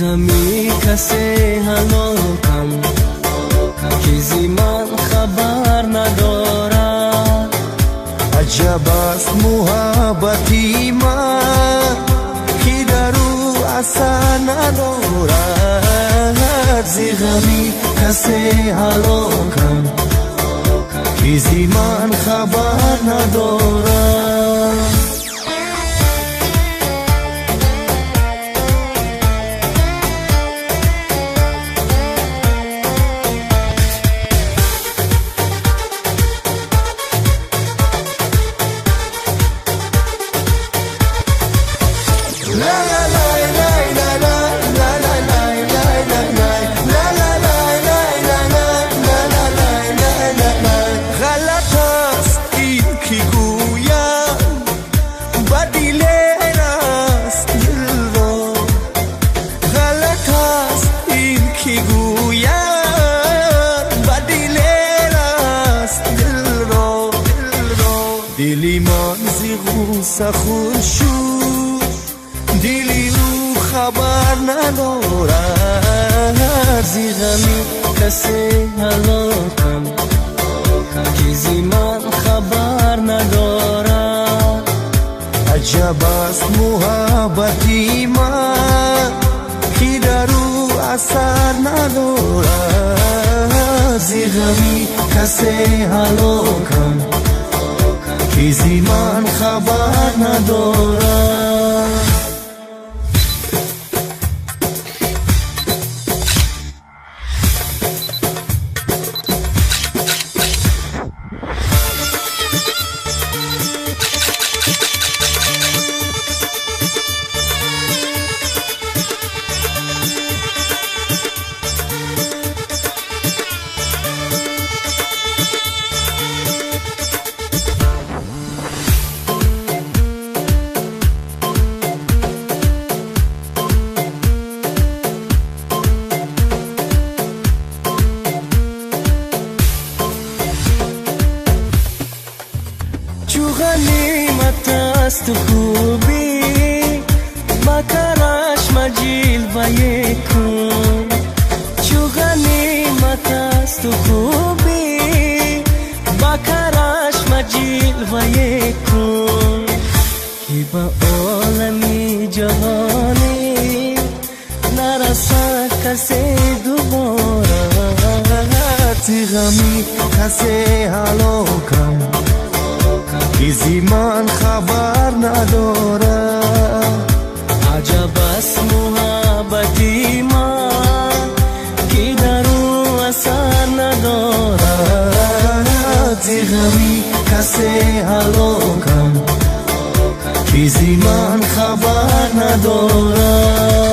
غمی کسی هلاکم که زی من خبر ندارد. عجب است محبتی من که در او اثر ندارد. زی غمی کسی هلاکم که زی من خبر ندارد. دلی من زی غوسه خون شد، دلی او خبر ندارد. زی غمی کسی هلاکم که زی من خبر ندارد. عجب است محبتی من که در او اثر ندارد. زی غمی کسی هلاکم که زی من خبر ندارد. غنیمت است خوبی با کارش مجیل و یکون. چو غنیمت است خوبی با کارش مجیل و یکون. که با عالمی جهانی نرسد کسی دوباره. زی غمی کسی هلاکم که زی من خبر ندارد. عجب است محبتی من که در او اثر ندارد. زی غمی کسی هلاکم که زی من خبر ندارد.